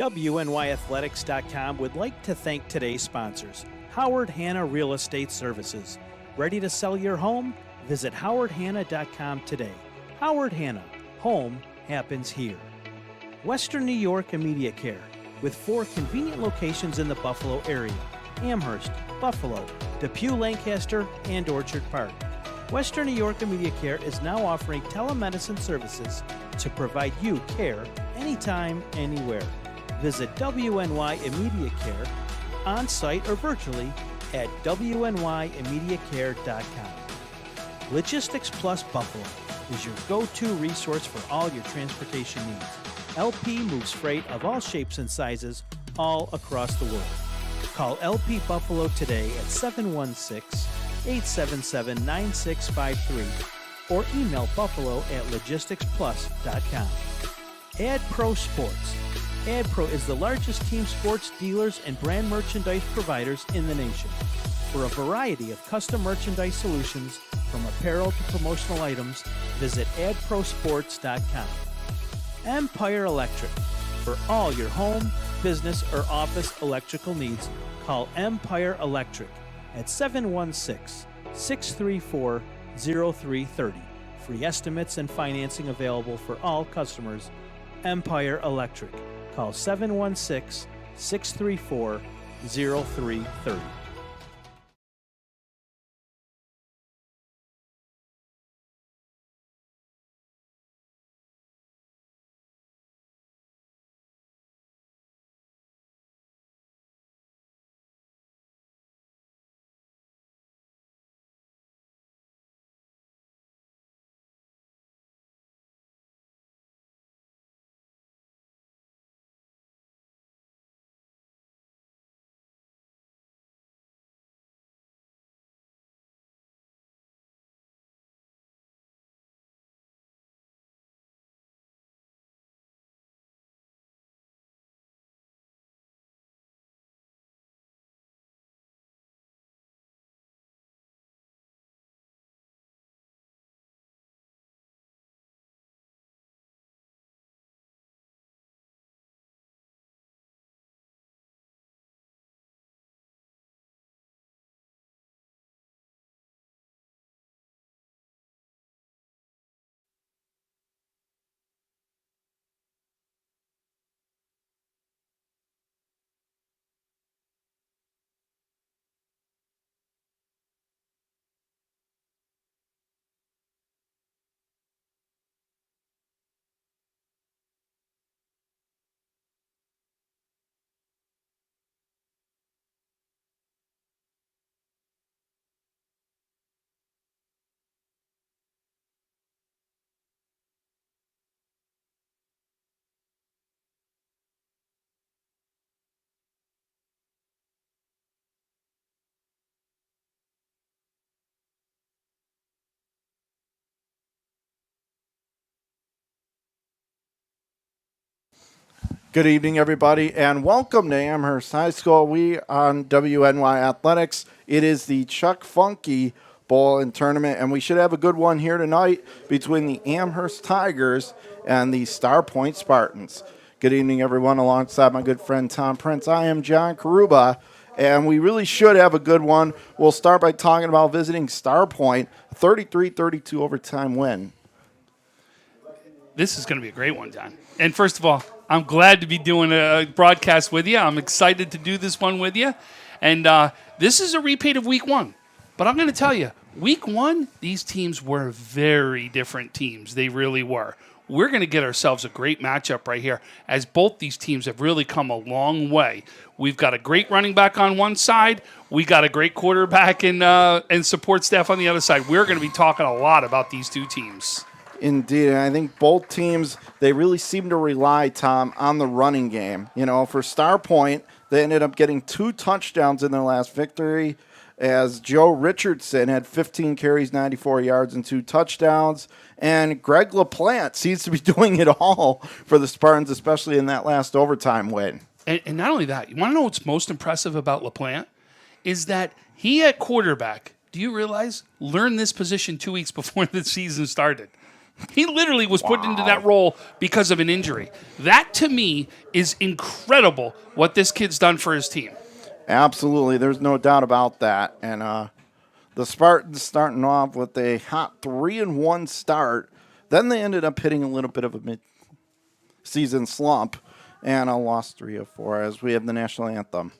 WNYathletics.com would like to thank today's sponsors. Howard Hanna Real Estate Services. Ready to sell your home? Visit howardhanna.com today. Howard Hanna. Home happens here. Western New York Immediate Care, with 4 convenient locations in the Buffalo area: Amherst, Buffalo, Depew, Lancaster, and Orchard Park. Western New York Immediate Care is now offering telemedicine services to provide you care anytime, anywhere. Visit WNY Immediate Care on-site or virtually at WNYimmediatecare.com. Logistics Plus Buffalo is your go-to resource for all your transportation needs. LP moves freight of all shapes and sizes all across the world. Call LP Buffalo today at 716-877-9653 or email buffalo@logisticsplus.com. AdPro Sports. AdPro is the largest team sports dealers and brand merchandise providers in the nation. For a variety of custom merchandise solutions, from apparel to promotional items, visit adprosports.com. Empire Electric. For all your home, business, or office electrical needs, call Empire Electric at 716-634-0330. Free estimates and financing available for all customers. Empire Electric. Call 716-634-0330. Good evening, everybody, and welcome to Amherst High School. We on WNY Athletics. It is the Chuck Funky Bowl and Tournament, and we should have a good one here tonight between the Amherst Tigers and the Starpoint Spartans. Good evening, everyone, alongside my good friend Tom Prince. I am John Karuba, and we really should have a good one. We'll start by talking about visiting Starpoint, 33-32 overtime win. This is going to be a great one, John. And first of all, I'm glad to be doing a broadcast with you. I'm excited to do this one with you. And this is a repeat of week one. But I'm going to tell you, week one, these teams were very different teams. They really were. We're going to get ourselves a great matchup right here, as both these teams have really come a long way. We've got a great running back on one side. We got a great quarterback and support staff on the other side. We're going to be talking a lot about these two teams. Indeed, and I think both teams, they really seem to rely, Tom, on the running game. You know, for Starpoint, they ended up getting 2 touchdowns in their last victory, as Joe Richardson had 15 carries, 94 yards, and 2 touchdowns. And Greg LaPlante seems to be doing it all for the Spartans, especially in that last overtime win. And not only that, you want to know what's most impressive about LaPlante? Is that he at quarterback, do you realize, learned this position 2 weeks before the season started. He literally was put into that role because of an injury. That, to me, is incredible what this kid's done for his team. Absolutely. There's no doubt about that. And the Spartans starting off with a hot 3-1 start. Then they ended up hitting a little bit of a mid-season slump and lost 3 of 4 as we have the national anthem.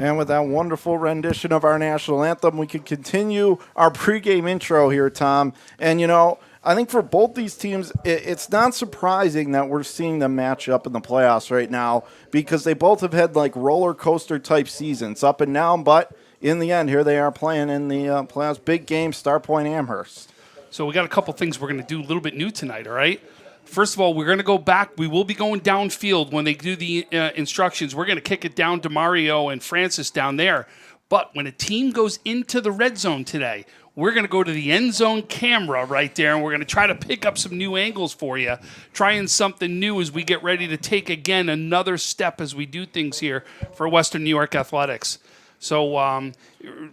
And with that wonderful rendition of our national anthem, we can continue our pregame intro here, Tom. And, you know, I think for both these teams, it's not surprising that we're seeing them match up in the playoffs right now because they both have had, like, roller coaster type seasons up and down. But in the end, here they are playing in the playoffs. Big game, Starpoint Amherst. So we got a couple things we're going to do a little bit new tonight, all right? First of all, we're going to go back. We will be going downfield when they do the instructions. We're going to kick it down to Mario and Francis down there. But when a team goes into the red zone today, we're going to go to the end zone camera right there, and we're going to try to pick up some new angles for you, trying something new as we get ready to take, again, another step as we do things here for Western New York Athletics. So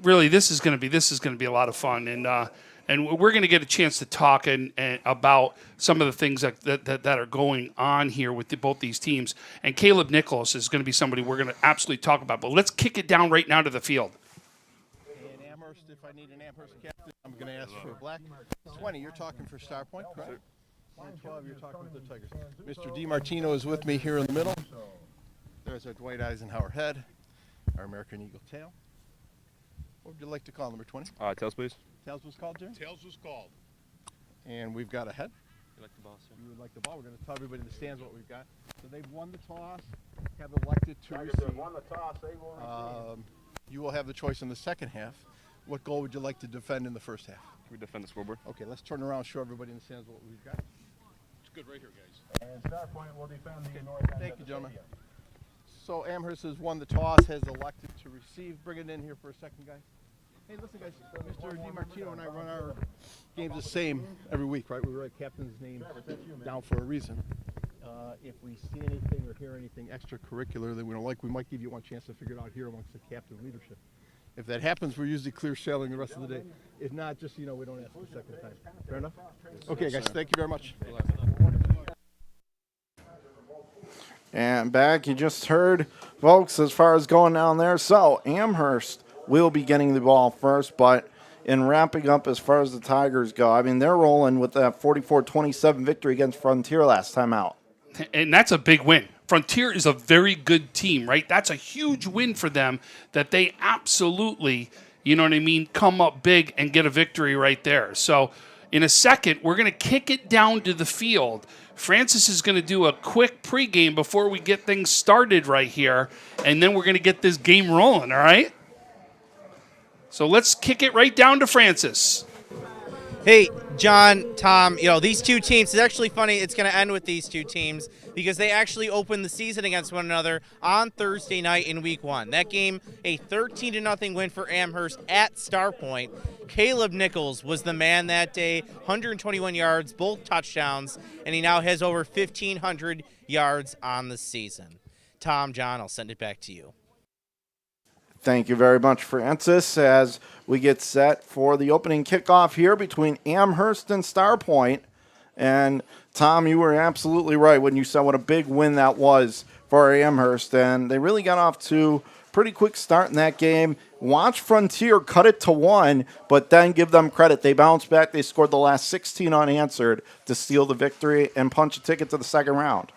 really, this is going to be a lot of fun, and we're going to get a chance to talk and about some of the things that are going on here with both these teams. And Caleb Nicholas is going to be somebody we're going to absolutely talk about. But let's kick it down right now to the field. In Amherst, if I need an Amherst captain, I'm going to ask for black. 20, you're talking for Starpoint, correct? 12, you're talking with the Tigers. Mr. DiMartino is with me here in the middle. There's our Dwight Eisenhower head, our American Eagle tail. What would you like to call number 20? Tails, please. Tails was called, Jerry? Tails was called. And we've got a head. You like the ball, sir? You would like the ball. We're going to tell everybody in the stands what we've got. So they've won the toss, have elected to receive. Won the toss, they will receive. You will have the choice in the second half. What goal would you like to defend in the first half? Can we defend the scoreboard? Okay, let's turn around and show everybody in the stands what we've got. It's good right here, guys. And Starpoint will defend the north end. Thank of you, the gentlemen. stadium. So Amherst has won the toss, has elected to receive. Bring it in here for a second, guys. Hey, listen, guys. Mr. DiMartino and I run our games the same every week, right? We write captain's name down for a reason. If we see anything or hear anything extracurricular that we don't like, we might give you one chance to figure it out here amongst the captain leadership. If that happens, we're usually clear sailing the rest of the day. If not, just so you know, we don't ask the second time. Fair enough? Okay, guys. Thank you very much. And back, you just heard, folks, as far as going down there. So Amherst will be getting the ball first, but in wrapping up as far as the Tigers go, I mean, they're rolling with that 44-27 victory against Frontier last time out. And that's a big win. Frontier is a very good team, right? That's a huge win for them that they absolutely, you know what I mean, come up big and get a victory right there. So in a second, we're going to kick it down to the field. Francis is going to do a quick pregame before we get things started right here, and then we're going to get this game rolling, all right? So let's kick it right down to Francis. Hey, John, Tom, these two teams, it's actually funny, it's going to end with these two teams because they actually opened the season against one another on Thursday night in week 1. That game, a 13-0 win for Amherst at Starpoint. Caleb Nichols was the man that day, 121 yards, both touchdowns, and he now has over 1,500 yards on the season. Tom, John, I'll send it back to you. Thank you very much, Francis, as we get set for the opening kickoff here between Amherst and Starpoint. And, Tom, you were absolutely right when you said what a big win that was for Amherst. And they really got off to a pretty quick start in that game. Watch Frontier cut it to 1, but then give them credit. They bounced back. They scored the last 16 unanswered to steal the victory and punch a ticket to the second round.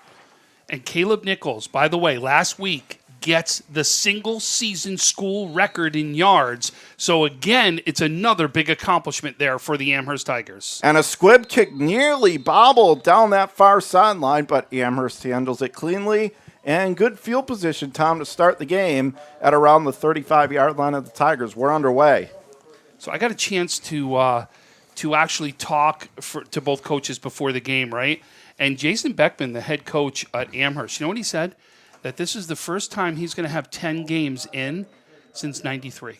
And Caleb Nichols, by the way, last week, gets the single-season school record in yards. So, again, it's another big accomplishment there for the Amherst Tigers. And a squib kick nearly bobbled down that far sideline, but Amherst handles it cleanly. And good field position, Tom, to start the game at around the 35-yard line of the Tigers. We're underway. So I got a chance to actually talk to both coaches before the game, right? And Jason Beckman, the head coach at Amherst, you know what he said? That this is the first time he's going to have 10 games in since 93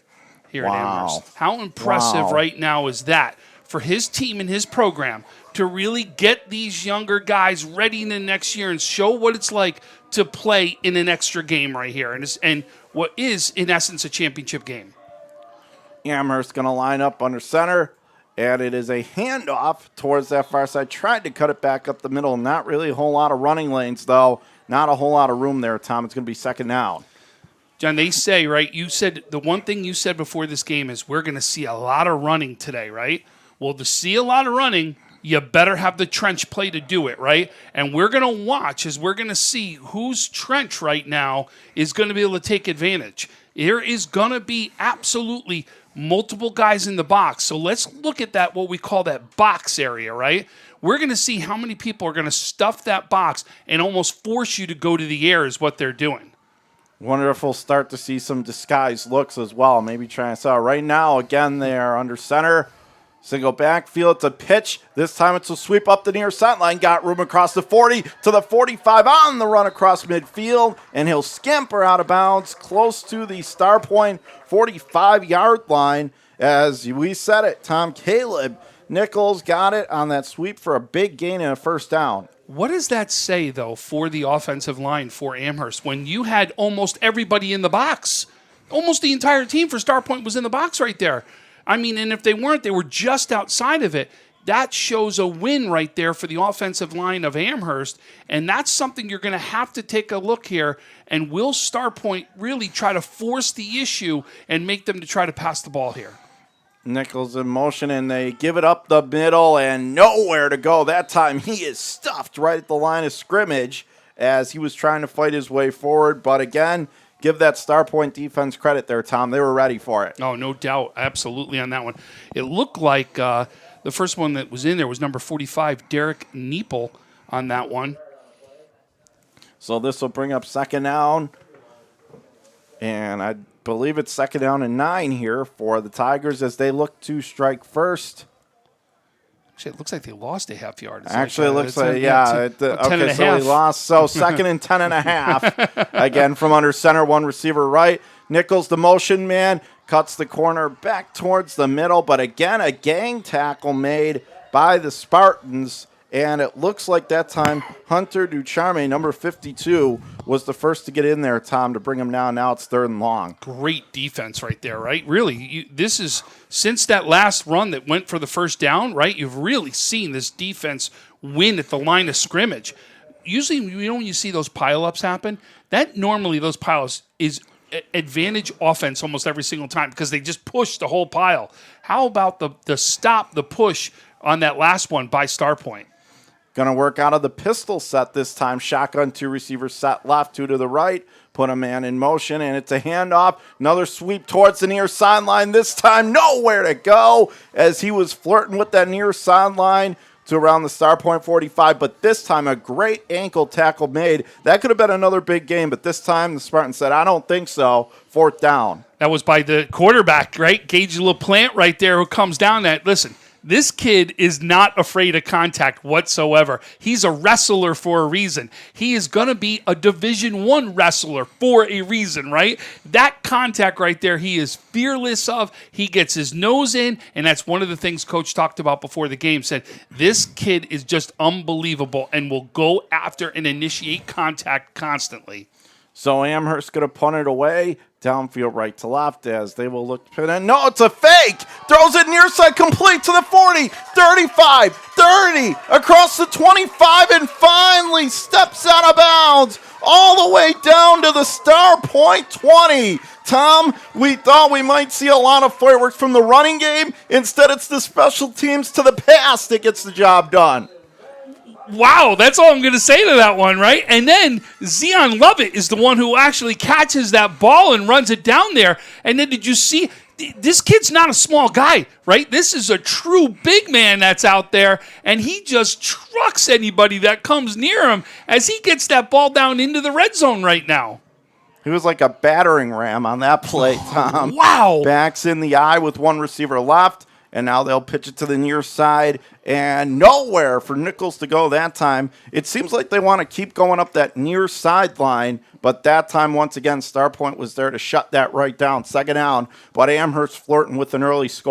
here at Amherst. How impressive right now is that for his team and his program to really get these younger guys ready in the next year and show what it's like to play in an extra game right here and what is, in essence, a championship game. Amherst going to line up under center, and it is a handoff towards that far side. Tried to cut it back up the middle. Not really a whole lot of running lanes, though. Not a whole lot of room there, Tom. It's going to be second down. John, they say, right, you said the one thing you said before this game is we're going to see a lot of running today, right? Well, to see a lot of running, you better have the trench play to do it, right? And we're going to watch as we're going to see whose trench right now is going to be able to take advantage. There is going to be absolutely multiple guys in the box. So let's look at that, what we call that box area, right? We're going to see how many people are going to stuff that box and almost force you to go to the air is what they're doing. Wonderful start to see some disguised looks as well. Maybe trying to sell. Right now, again, they are under center. Single backfield. It's a pitch. This time it's a sweep up the near sideline. Got room across the 40 to the 45 on the run across midfield. And he'll scamper out of bounds close to the Starpoint 45-yard line. As we said it, Tom, Caleb Nichols got it on that sweep for a big gain and a first down. What does that say, though, for the offensive line for Amherst when you had almost everybody in the box? Almost the entire team for Starpoint was in the box right there. I mean, and if they weren't, they were just outside of it. That shows a win right there for the offensive line of Amherst, and that's something you're going to have to take a look here. And will Starpoint really try to force the issue and make them to try to pass the ball here? Nichols in motion, and they give it up the middle and nowhere to go. That time he is stuffed right at the line of scrimmage as he was trying to fight his way forward. But again, give that Starpoint defense credit there, Tom. They were ready for it. Oh, no doubt. Absolutely on that one. It looked like the first one that was in there was number 45, Derek Neepel on that one. So this will bring up second down. And I believe it's second down and 9 here for the Tigers as they look to strike first. Actually, it looks like they lost a half yard. It looks like, yeah. Okay, so he lost. So second and 10 and a half. Again, from under center, one receiver right. Nichols, the motion man, cuts the corner back towards the middle. But again, a gang tackle made by the Spartans. And it looks like that time Hunter Ducharme, number 52, was the first to get in there, Tom, to bring him down. Now it's third and long. Great defense right there, right? Really, this is since that last run that went for the first down, right? You've really seen this defense win at the line of scrimmage. Usually, when you see those pileups happen, that normally those piles is advantage offense almost every single time because they just push the whole pile. How about the stop, the push on that last one by Starpoint? Going to work out of the pistol set this time. Shotgun, two receivers set left, two to the right. Put a man in motion, and it's a handoff. Another sweep towards the near sideline. This time, nowhere to go as he was flirting with that near sideline to around the Starpoint 45, but this time a great ankle tackle made. That could have been another big game, but this time the Spartans said, I don't think so. 4th down. That was by the quarterback, right? Gage LaPlante right there who comes down that. Listen, this kid is not afraid of contact whatsoever. He's a wrestler for a reason. He is going to be a Division I wrestler for a reason, right? That contact right there, he is fearless of. He gets his nose in, and that's one of the things Coach talked about before the game. Said, this kid is just unbelievable and will go after and initiate contact constantly. So Amherst going to punt it away. Downfield right to left as they will look. And no, it's a fake. Throws it near side complete to the 40, 35, 30, across the 25, and finally steps out of bounds all the way down to the Starpoint 20. Tom, we thought we might see a lot of fireworks from the running game. Instead, it's the special teams to the pass that gets the job done. Wow, that's all I'm going to say to that one, right? And then Zion Lovett is the one who actually catches that ball and runs it down there. And then did you see, this kid's not a small guy, right? This is a true big man that's out there, and he just trucks anybody that comes near him as he gets that ball down into the red zone right now. He was like a battering ram on that play, Tom. Wow. Backs in the eye with one receiver left. And now they'll pitch it to the near side, and nowhere for Nichols to go that time. It seems like they want to keep going up that near sideline, but that time, once again, Starpoint was there to shut that right down. 2nd down, but Amherst flirting with an early score.